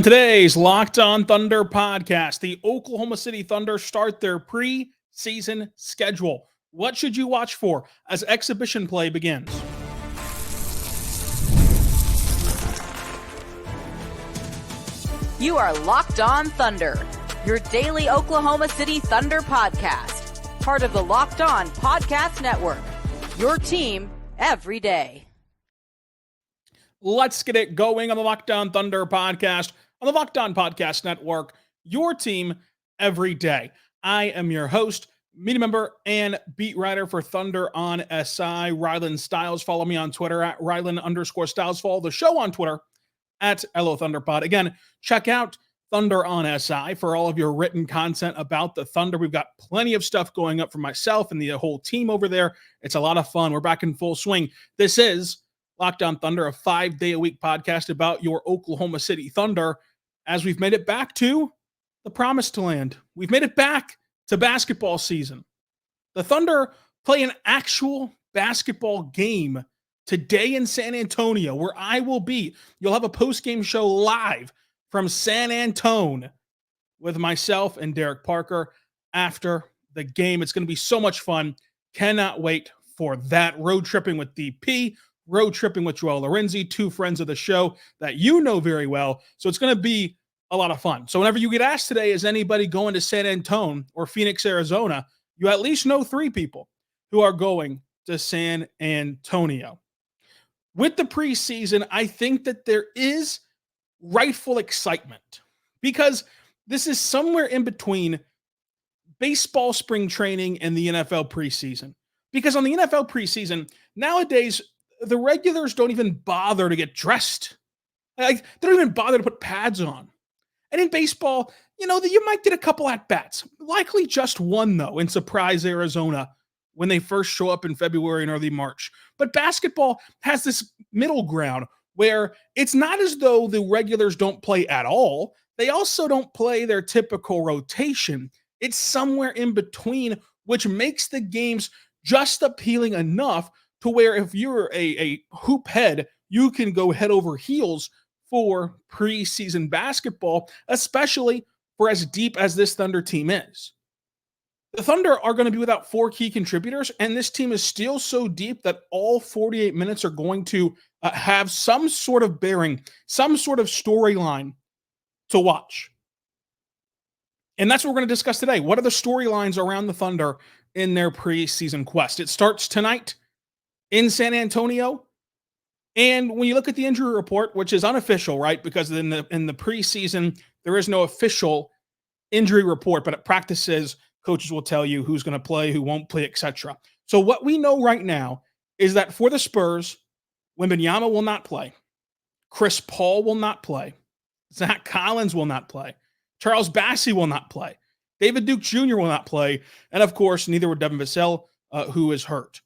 On today's Locked On Thunder podcast, the Oklahoma City Thunder start their preseason schedule. What should you watch for as exhibition play begins? You are Locked On Thunder, your daily Oklahoma City Thunder podcast. Part of the Locked On Podcast Network, your team every day. Let's get it going on the Locked On Thunder podcast on the Locked On Podcast Network, your team every day. I am your host, media member, and beat writer for Thunder on SI, Rylan Stiles. Follow me on Twitter at Rylan_Stiles. Follow the show on Twitter at LO Thunderpod. Again, check out Thunder on SI for all of your written content about the Thunder. We've got plenty of stuff going up for myself and the whole team over there. It's a lot of fun. We're back in full swing. This is Locked On Thunder, a 5-day-a-week podcast about your Oklahoma City Thunder, as we've made it back to the promised land. We've made it back to basketball season. The Thunder play an actual basketball game today in San Antonio, where I will be. You'll have a post-game show live from San Antonio with myself and Derek Parker after the game. It's going to be so much fun. Cannot wait for that. Road tripping with DP, road tripping with Joel Lorenzi, two friends of the show that you know very well. So it's going to be a lot of fun. So whenever you get asked today, is anybody going to San Antonio or Phoenix, Arizona, you at least know three people who are going to San Antonio. With the preseason, I think that there is rightful excitement because this is somewhere in between baseball spring training and the NFL preseason. Because on the NFL preseason, nowadays, the regulars don't even bother to get dressed. Like, they don't even bother to put pads on. And in baseball, you might get a couple at-bats. Likely just one, though, in Surprise, Arizona, when they first show up in February and early March. But basketball has this middle ground where it's not as though the regulars don't play at all. They also don't play their typical rotation. It's somewhere in between, which makes the games just appealing enough to where if you're a hoop head, you can go head over heels for preseason basketball, especially for as deep as this Thunder team is. The Thunder are going to be without four key contributors, and this team is still so deep that all 48 minutes are going to have some sort of bearing, some sort of storyline to watch. And that's what we're going to discuss today. What are the storylines around the Thunder in their preseason quest? It starts tonight in San Antonio. And when you look at the injury report, which is unofficial, right? Because in the preseason, there is no official injury report, but at practices, coaches will tell you who's going to play, who won't play, etc. So what we know right now is that for the Spurs, Wembanyama will not play. Chris Paul will not play. Zach Collins will not play. Charles Bassey will not play. David Duke Jr. will not play. And of course, neither will Devin Vassell, who is hurt.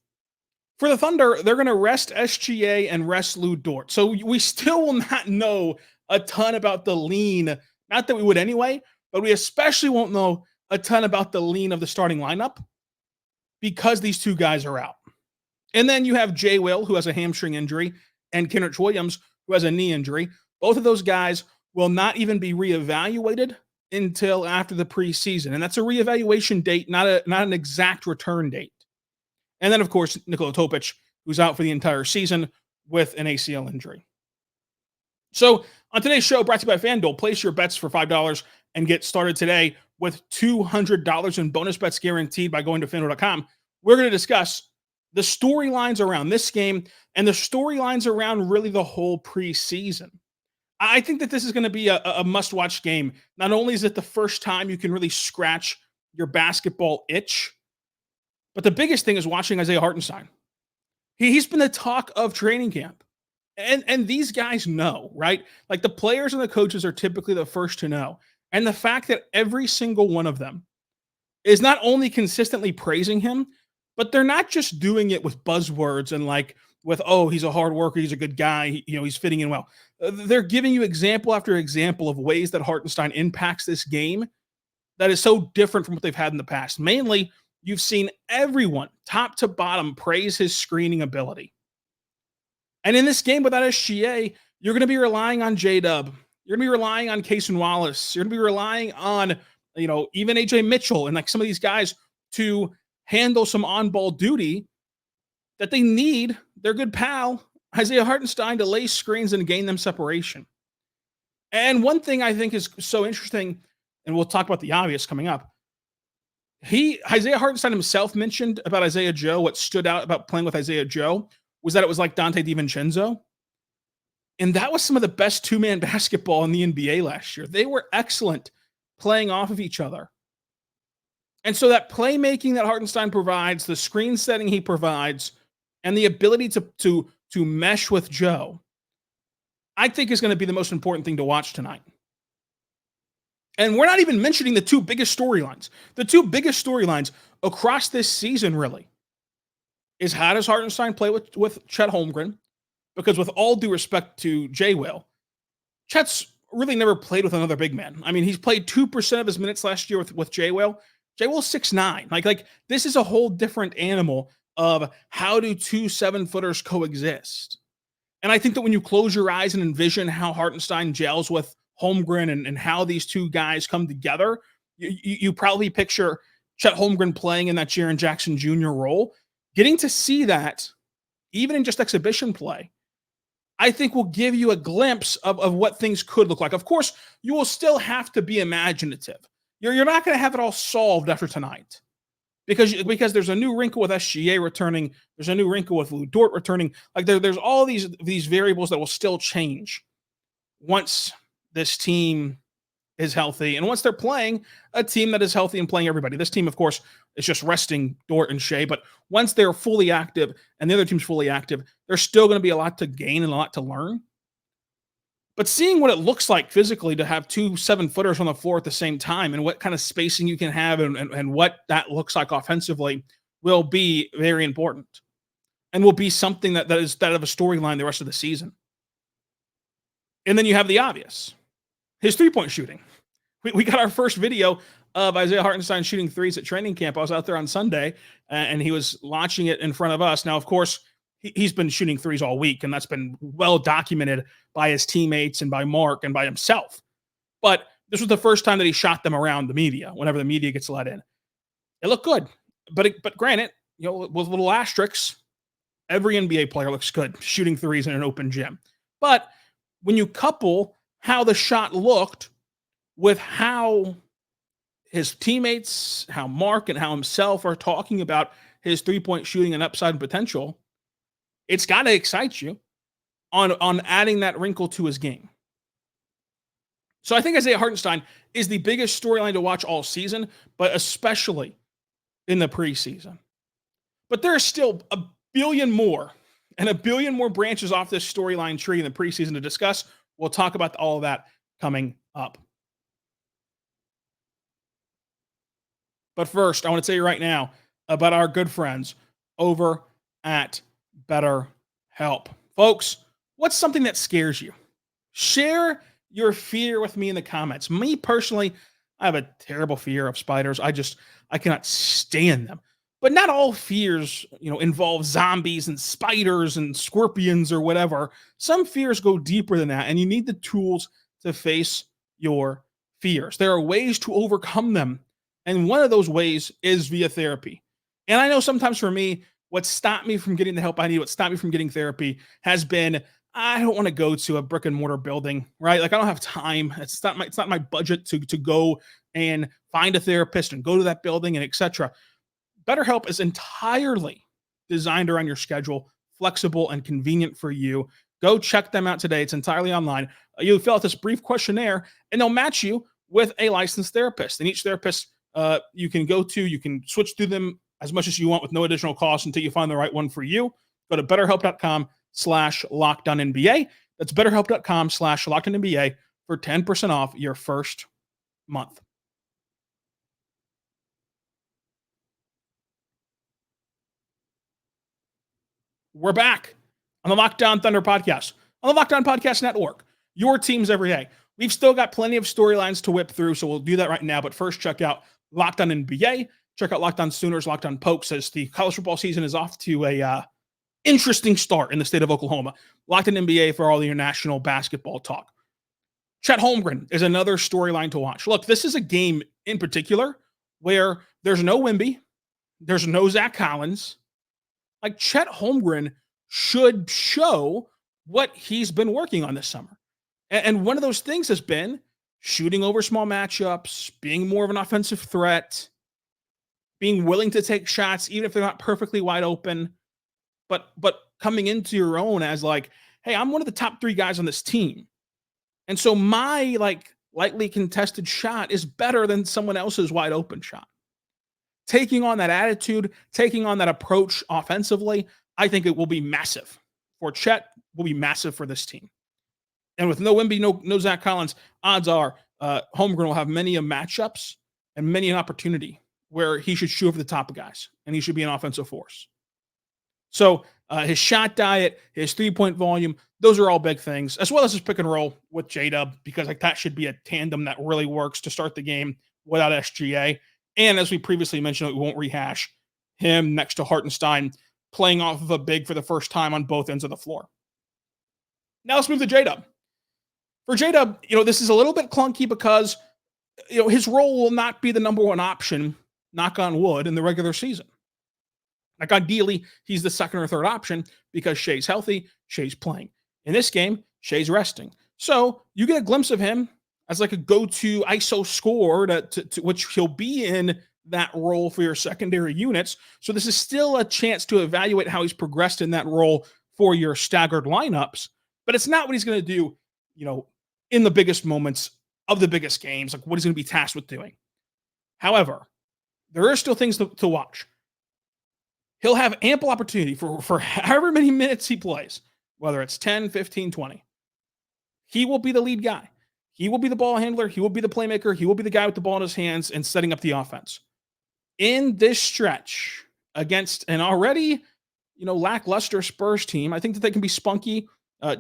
For the Thunder, they're going to rest SGA and rest Lou Dort. So we still will not know a ton about the lean. Not that we would anyway, but we especially won't know a ton about the lean of the starting lineup because these two guys are out. And then you have Jay Will, who has a hamstring injury, and Kenrich Williams, who has a knee injury. Both of those guys will not even be reevaluated until after the preseason. And that's a reevaluation date, not an exact return date. And then, of course, Nikola Topic, who's out for the entire season with an ACL injury. So on today's show, brought to you by FanDuel, place your bets for $5 and get started today with $200 in bonus bets guaranteed by going to FanDuel.com. We're going to discuss the storylines around this game and the storylines around really the whole preseason. I think that this is going to be a must-watch game. Not only is it the first time you can really scratch your basketball itch, but the biggest thing is watching Isaiah Hartenstein. He's been the talk of training camp. And these guys know, right? Like the players and the coaches are typically the first to know. And the fact that every single one of them is not only consistently praising him, but they're not just doing it with buzzwords and like with, oh, he's a hard worker, he's a good guy, he's fitting in well. They're giving you example after example of ways that Hartenstein impacts this game that is so different from what they've had in the past. Mainly, you've seen everyone, top to bottom, praise his screening ability. And in this game without SGA, you're going to be relying on J-Dub You're going to be relying on Cason Wallace. You're going to be relying on, even Ajay Mitchell and like some of these guys to handle some on-ball duty that they need their good pal, Isaiah Hartenstein, to lay screens and gain them separation. And one thing I think is so interesting, and we'll talk about the obvious coming up, Isaiah Hartenstein himself mentioned about Isaiah Joe, what stood out about playing with Isaiah Joe was that it was like Dante DiVincenzo. And that was some of the best two-man basketball in the NBA last year. They were excellent playing off of each other. And so that playmaking that Hartenstein provides, the screen setting he provides, and the ability to mesh with Joe, I think is going to be the most important thing to watch tonight. And we're not even mentioning the two biggest storylines. The two biggest storylines across this season, really, is how does Hartenstein play with Chet Holmgren? Because with all due respect to J. Will, Chet's really never played with another big man. I mean, he's played 2% of his minutes last year with J. Will. J. Will's 6'9". Like this is a whole different animal of how do two 7-footers coexist. And I think that when you close your eyes and envision how Hartenstein gels with Holmgren and how these two guys come together, you probably picture Chet Holmgren playing in that Jaren Jackson Jr. role. Getting to see that, even in just exhibition play, I think will give you a glimpse of what things could look like. Of course, you will still have to be imaginative. You're not going to have it all solved after tonight because there's a new wrinkle with SGA returning. There's a new wrinkle with Dort returning. Like there's all these variables that will still change once this team is healthy and once they're playing a team that is healthy and playing everybody. This team, of course, is just resting Dort and Shai, but once they're fully active and the other team's fully active, there's still going to be a lot to gain and a lot to learn. But seeing what it looks like physically to have two 7-footers on the floor at the same time and what kind of spacing you can have and what that looks like offensively will be very important and will be something that is that of a storyline the rest of the season. And then you have the obvious, his three-point shooting. We got our first video of Isaiah Hartenstein shooting threes at training camp. I was out there on Sunday, and he was launching it in front of us. Now, of course, he's been shooting threes all week, and that's been well documented by his teammates and by Mark and by himself. But this was the first time that he shot them around the media, whenever the media gets let in. It looked good. But granted, with little asterisks, every NBA player looks good shooting threes in an open gym. But when you couple how the shot looked with how his teammates, how Mark and how himself are talking about his three-point shooting and upside potential, it's got to excite you on adding that wrinkle to his game. So I think Isaiah Hartenstein is the biggest storyline to watch all season, but especially in the preseason. But there are still a billion more branches off this storyline tree in the preseason to discuss. We'll talk about all of that coming up. But first, I want to tell you right now about our good friends over at BetterHelp. Folks, what's something that scares you? Share your fear with me in the comments. Me personally, I have a terrible fear of spiders. I cannot stand them. But not all fears, involve zombies and spiders and scorpions or whatever. Some fears go deeper than that, and you need the tools to face your fears. There are ways to overcome them, and one of those ways is via therapy. And I know sometimes for me, what stopped me from getting the help I need, what stopped me from getting therapy has been, I don't want to go to a brick and mortar building, right? Like I don't have time. It's not my budget to go and find a therapist and go to that building and etc. BetterHelp is entirely designed around your schedule, flexible and convenient for you. Go check them out today. It's entirely online. You fill out this brief questionnaire, and they'll match you with a licensed therapist. And each therapist you can switch through them as much as you want with no additional cost until you find the right one for you. Go to BetterHelp.com/LockedOnNBA. That's BetterHelp.com/LockedOnNBA for 10% off your first month. We're back on the Locked On Thunder podcast, on the Locked On Podcast Network, your teams every day. We've still got plenty of storylines to whip through, so we'll do that right now. But first, check out Locked On NBA. Check out Locked On Sooners, Locked On Pokes, as the college football season is off to a interesting start in the state of Oklahoma. Locked On NBA for all your national basketball talk. Chet Holmgren is another storyline to watch. Look, this is a game in particular where there's no Wemby, there's no Zach Collins. Like, Chet Holmgren should show what he's been working on this summer. And one of those things has been shooting over small matchups, being more of an offensive threat, being willing to take shots, even if they're not perfectly wide open, but coming into your own as like, hey, I'm one of the top 3 guys on this team. And so my lightly contested shot is better than someone else's wide open shot. Taking on that attitude, taking on that approach offensively, I think it will be massive. For Chet, will be massive for this team. And with no Wemby, no Zach Collins, odds are Holmgren will have many matchups and many an opportunity where he should shoot over the top of guys, and he should be an offensive force. So his shot diet, his 3-point volume, those are all big things, as well as his pick and roll with J-Dub, because that should be a tandem that really works to start the game without SGA. And as we previously mentioned, we won't rehash, him next to Hartenstein playing off of a big for the first time on both ends of the floor. Now let's move to J-Dub. For J-Dub, this is a little bit clunky because, his role will not be the number 1 option, knock on wood, in the regular season. Like, ideally, he's the second or third option because Shai's healthy, Shai's playing. In this game, Shai's resting. So you get a glimpse of him as like a go-to ISO scorer to which he'll be in that role for your secondary units. So this is still a chance to evaluate how he's progressed in that role for your staggered lineups. But it's not what he's going to do, in the biggest moments of the biggest games, like what he's going to be tasked with doing. However, there are still things to watch. He'll have ample opportunity for however many minutes he plays, whether it's 10, 15, 20. He will be the lead guy. He will be the ball handler. He will be the playmaker. He will be the guy with the ball in his hands and setting up the offense. In this stretch against an already, lackluster Spurs team, I think that they can be spunky.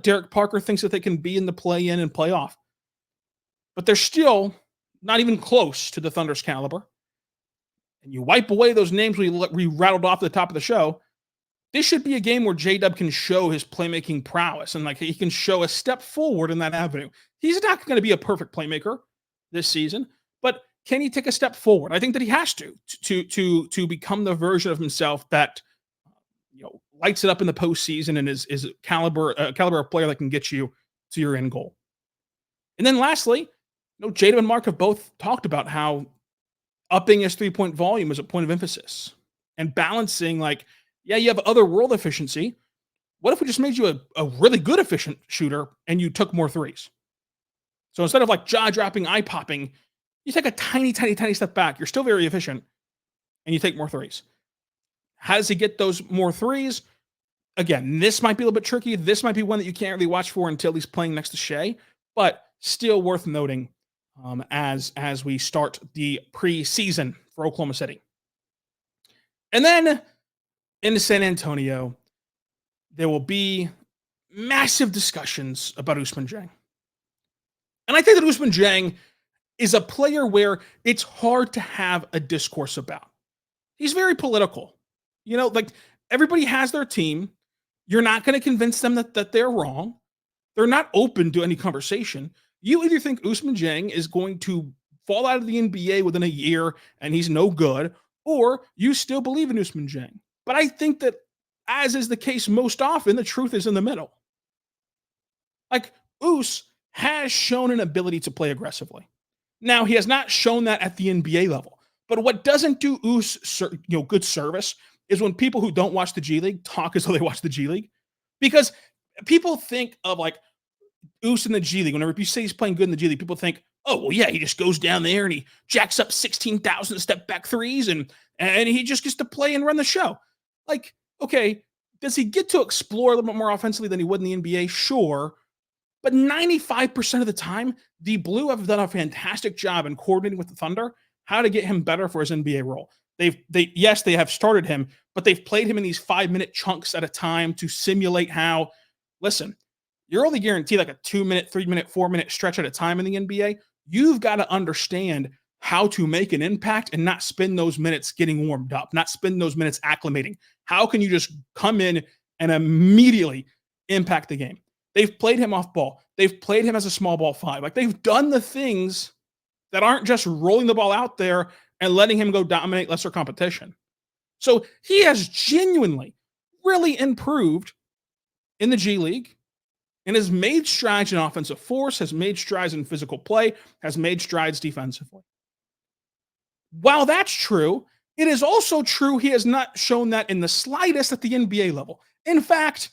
Derek Parker thinks that they can be in the play-in and play-off. But they're still not even close to the Thunder's caliber. And you wipe away those names we rattled off at the top of the show, this should be a game where J-Dub can show his playmaking prowess and he can show a step forward in that avenue. He's not going to be a perfect playmaker this season, but can he take a step forward? I think that he has to become the version of himself that lights it up in the postseason and is a caliber of player that can get you to your end goal. And then lastly, J-Dub and Mark have both talked about how upping his 3-point volume is a point of emphasis and balancing you have other world efficiency. What if we just made you a really good efficient shooter and you took more threes? So instead of jaw-dropping, eye-popping, you take a tiny, tiny, tiny step back. You're still very efficient and you take more threes. How does he get those more threes? Again, this might be a little bit tricky. This might be one that you can't really watch for until he's playing next to Shai, but still worth noting as we start the preseason for Oklahoma City. And then in San Antonio, there will be massive discussions about Usman Jang. And I think that Usman Jang is a player where it's hard to have a discourse about. He's very political. Everybody has their team. You're not going to convince them that they're wrong. They're not open to any conversation. You either think Usman Jang is going to fall out of the NBA within a year and he's no good, or you still believe in Usman Jang. But I think that, as is the case most often, the truth is in the middle. Us has shown an ability to play aggressively. Now, he has not shown that at the NBA level. But what doesn't do Us good service is when people who don't watch the G League talk as though they watch the G League. Because people think of Us in the G League. Whenever you say he's playing good in the G League, people think, oh, well, yeah, he just goes down there and he jacks up 16,000 step back threes and he just gets to play and run the show. Okay, does he get to explore a little bit more offensively than he would in the NBA? Sure. But 95% of the time, the Blue have done a fantastic job in coordinating with the Thunder how to get him better for his NBA role. They have started him, but they've played him in these 5-minute chunks at a time to simulate how, listen, you're only guaranteed a 2-minute, 3-minute, 4-minute stretch at a time in the NBA. You've got to understand how to make an impact and not spend those minutes getting warmed up, not spend those minutes acclimating. How can you just come in and immediately impact the game? They've played him off ball. They've played him as a small ball five. Like, they've done the things that aren't just rolling the ball out there and letting him go dominate lesser competition. So he has genuinely really improved in the G League and has made strides in offensive force, has made strides in physical play, has made strides defensively. While that's true, it is also true he has not shown that in the slightest at the NBA level. In fact,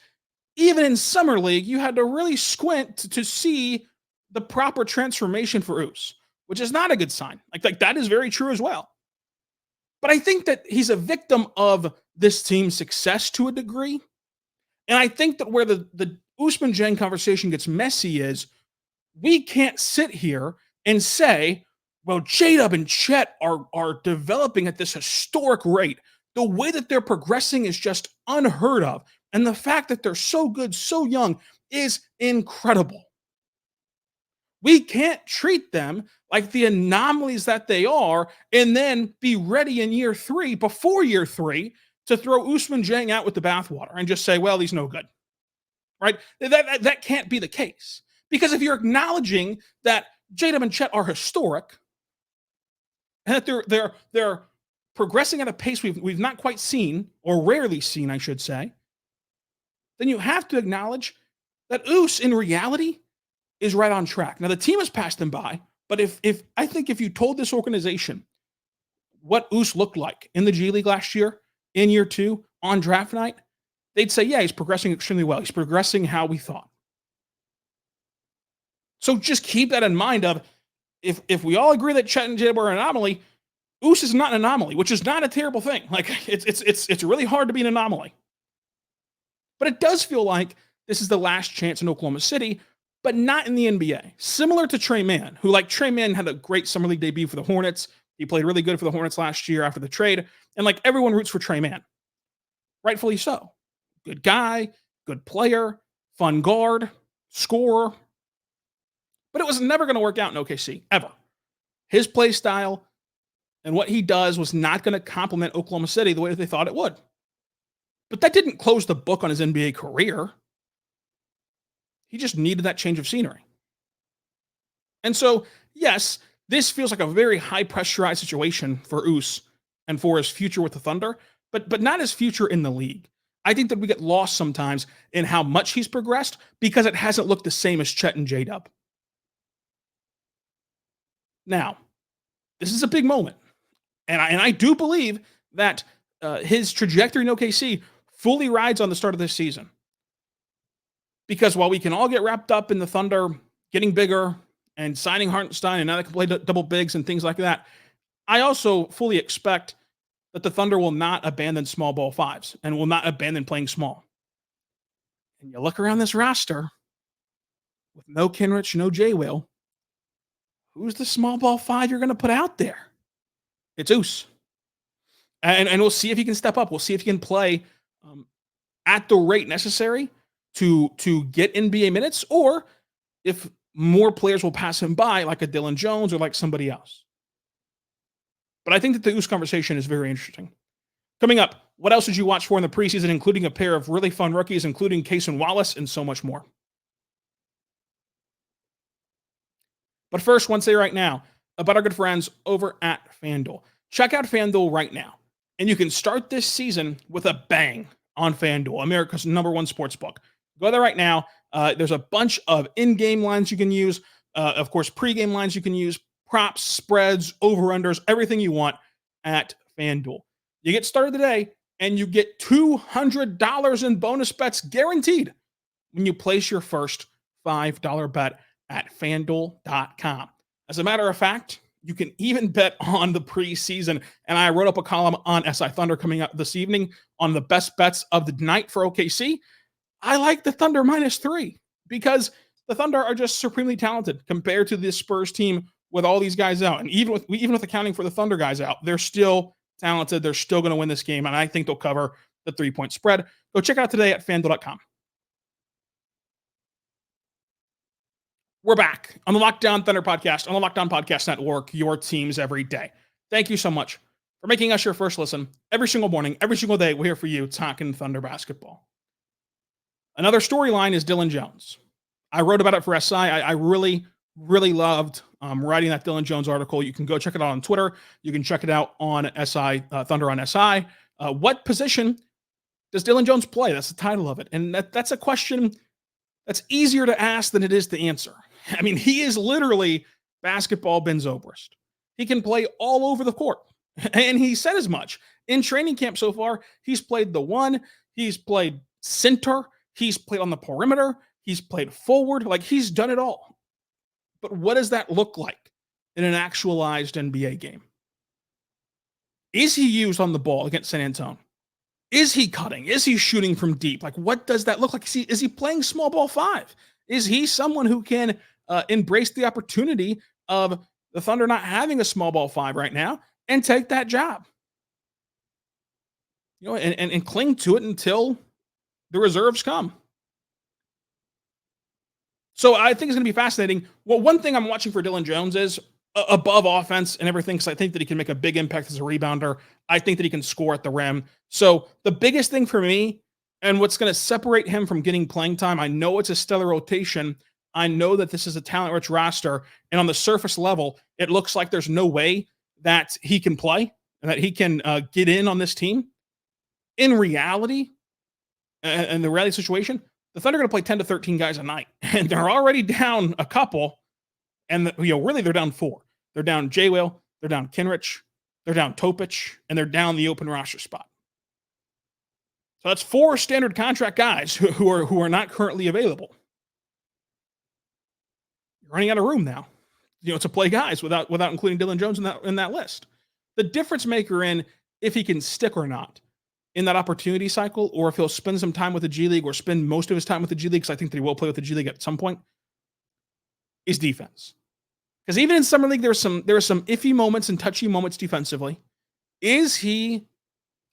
even in Summer League, you had to really squint to see the proper transformation for Us, which is not a good sign. Like that is very true as well. But I think that he's a victim of this team's success to a degree. And I think that where the Usman Jang conversation gets messy is we can't sit here and say, well, J-Dub and Chet are developing at this historic rate. The way that they're progressing is just unheard of. And the fact that they're so good, so young is incredible. We can't treat them like the anomalies that they are and then be ready in year three, before year three, to throw Usman Jang out with the bathwater and just say, well, he's no good. Right? That can't be the case. Because if you're acknowledging that J-Dub and Chet are historic, and that they're progressing at a pace we've not quite seen, or rarely seen, I should say, then you have to acknowledge that Us, in reality, is right on track. Now, the team has passed them by, but if I think if you told this organization what Us looked like in the G League last year, in year two, on draft night, they'd say, yeah, he's progressing extremely well. He's progressing how we thought. So just keep that in mind of, if we all agree that Chet and J-Dub are an anomaly, Us is not an anomaly, which is not a terrible thing. Like, it's really hard to be an anomaly. But it does feel like this is the last chance in Oklahoma City, but not in the NBA. Similar to Trey Mann, who, like, Trey Mann had a great Summer League debut for the Hornets. He played really good for the Hornets last year after the trade. And, like, everyone roots for Trey Mann. Rightfully so. Good guy, good player, fun guard, scorer. But it was never going to work out in OKC, ever. His play style and what he does was not going to complement Oklahoma City the way that they thought it would. But that didn't close the book on his NBA career. He just needed that change of scenery. And so, yes, this feels like a very high pressurized situation for Us and for his future with the Thunder, but not his future in the league. I think that we get lost sometimes in how much he's progressed because it hasn't looked the same as Chet and J-Dub. Now, this is a big moment. And I do believe that his trajectory in OKC fully rides on the start of this season. Because while we can all get wrapped up in the Thunder getting bigger and signing Hartenstein and now they can play double bigs and things like that, I also fully expect that the Thunder will not abandon small ball fives and will not abandon playing small. And you look around this roster with no Kenrich, no J-Will, who's the small ball five you're going to put out there? It's Us. And we'll see if he can step up. We'll see if he can play at the rate necessary to get NBA minutes, or if more players will pass him by, like a Dillon Jones or like somebody else. But I think that the Us conversation is very interesting. Coming up, what else did you watch for in the preseason, including a pair of really fun rookies, including Cason Wallace, and so much more. But first, want to say right now about our good friends over at FanDuel. Check out FanDuel right now, and you can start this season with a bang on FanDuel, America's #1 sportsbook. Go there right now. There's a bunch of in-game lines you can use. Of course, pre-game lines you can use, props, spreads, over-unders, everything you want at FanDuel. You get started today, and you get $200 in bonus bets guaranteed when you place your first $5 bet at FanDuel.com. As a matter of fact, you can even bet on the preseason. And I wrote up a column on SI Thunder coming up this evening on the best bets of the night for OKC. I like the Thunder -3 because the Thunder are just supremely talented compared to this Spurs team with all these guys out. And even with accounting for the Thunder guys out, they're still talented. They're still going to win this game. And I think they'll cover the 3-point spread. Go check it out today at FanDuel.com. We're back on the Locked On Thunder podcast, on the Locked On Podcast Network, your teams every day. Thank you so much for making us your first listen every single morning, every single day. We're here for you talking Thunder basketball. Another storyline is Dillon Jones. I wrote about it for SI. I really, really loved writing that Dillon Jones article. You can go check it out on Twitter. You can check it out on SI, Thunder on SI. What position does Dillon Jones play? That's the title of it. And that's a question that's easier to ask than it is to answer. I mean, he is literally basketball Ben Zobrist. He can play all over the court. And he said as much. In training camp so far, he's played the one, he's played center, he's played on the perimeter, he's played forward. Like, he's done it all. But what does that look like in an actualized NBA game? Is he used on the ball against San Antonio? Is he cutting? Is he shooting from deep? Like, what does that look like? Is he playing small ball five? Is he someone who can embrace the opportunity of the Thunder not having a small ball five right now and take that job? You know, and cling to it until the reserves come. So I think it's going to be fascinating. Well, one thing I'm watching for Dillon Jones is above offense and everything, because I think that he can make a big impact as a rebounder. I think that he can score at the rim. So the biggest thing for me, and what's going to separate him from getting playing time, I know it's a stellar rotation. I know that this is a talent-rich roster. And on the surface level, it looks like there's no way that he can play and that he can get in on this team. In reality, and the reality situation, the Thunder are going to play 10 to 13 guys a night, and they're already down a couple, and really they're down four. They're down J-Will, they're down Kenrich, they're down Topic, and they're down the open roster spot. So that's four standard contract guys who are not currently available. You're running out of room now, to play guys without including Dillon Jones in that list. The difference maker in if he can stick or not in that opportunity cycle, or if he'll spend some time with the G League or spend most of his time with the G League, because I think that he will play with the G League at some point, is defense. Because even in Summer League, there are some iffy moments and touchy moments defensively. Is he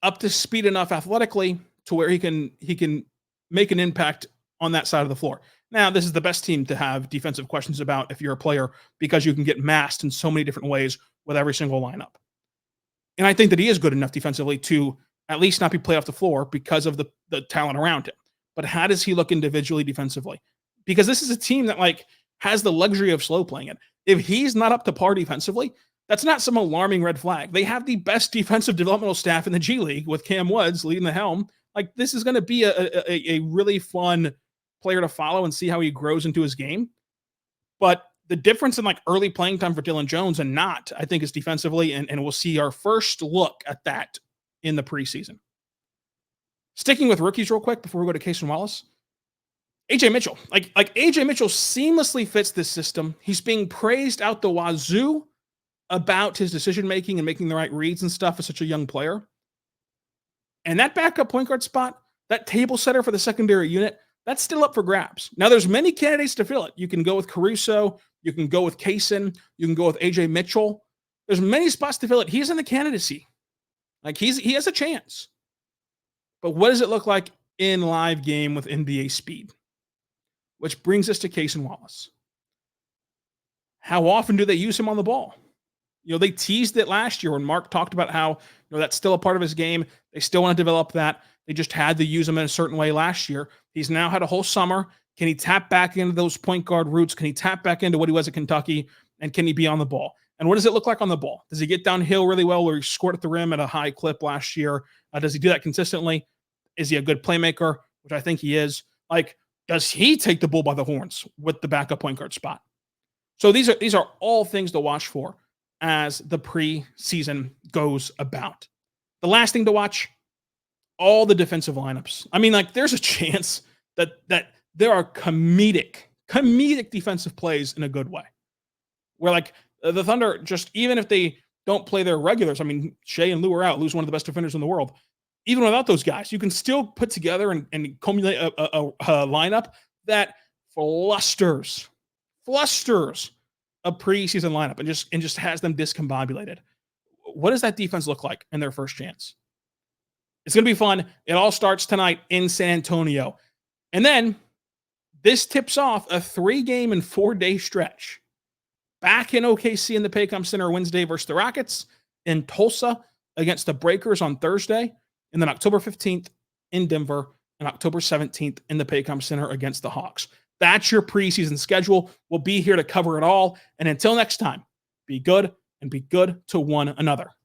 up to speed enough athletically to where he can make an impact on that side of the floor? Now, this is the best team to have defensive questions about if you're a player, because you can get masked in so many different ways with every single lineup. And I think that he is good enough defensively to at least not be played off the floor because of the talent around him. But how does he look individually defensively? Because this is a team that has the luxury of slow playing it. If he's not up to par defensively, that's not some alarming red flag. They have the best defensive developmental staff in the G League with Cam Woods leading the helm. This is going to be a really fun player to follow and see how he grows into his game. But the difference in early playing time for Dillon Jones and not, I think, is defensively, and we'll see our first look at that in the preseason. Sticking with rookies real quick before we go to Cason Wallace. Ajay Mitchell. Ajay Mitchell seamlessly fits this system. He's being praised out the wazoo about his decision-making and making the right reads and stuff as such a young player. And that backup point guard spot, that table setter for the secondary unit, that's still up for grabs. Now, there's many candidates to fill it. You can go with Caruso. You can go with Cason. You can go with Ajay Mitchell. There's many spots to fill it. He's in the candidacy. He has a chance. But what does it look like in live game with NBA speed? Which brings us to Cason Wallace. How often do they use him on the ball? They teased it last year when Mark talked about how that's still a part of his game. They still want to develop that. They just had to use him in a certain way last year. He's now had a whole summer. Can he tap back into those point guard roots? Can he tap back into what he was at Kentucky? And can he be on the ball? And what does it look like on the ball? Does he get downhill really well, where he scored at the rim at a high clip last year? Does he do that consistently? Is he a good playmaker, which I think he is? Does he take the bull by the horns with the backup point guard spot? So these are all things to watch for as the preseason goes about. The last thing to watch, all the defensive lineups. I mean, there's a chance that there are comedic defensive plays in a good way, where the Thunder, just even if they don't play their regulars, I mean, Shai and Lou are out. Lou's one of the best defenders in the world. Even without those guys, you can still put together and accumulate a lineup that flusters a preseason lineup and just has them discombobulated. What does that defense look like in their first chance? It's going to be fun. It all starts tonight in San Antonio. And then this tips off a 3-game and 4-day stretch. Back in OKC in the Paycom Center Wednesday versus the Rockets, in Tulsa against the Breakers on Thursday, and then October 15th in Denver, and October 17th in the Paycom Center against the Hawks. That's your preseason schedule. We'll be here to cover it all. And until next time, be good and be good to one another.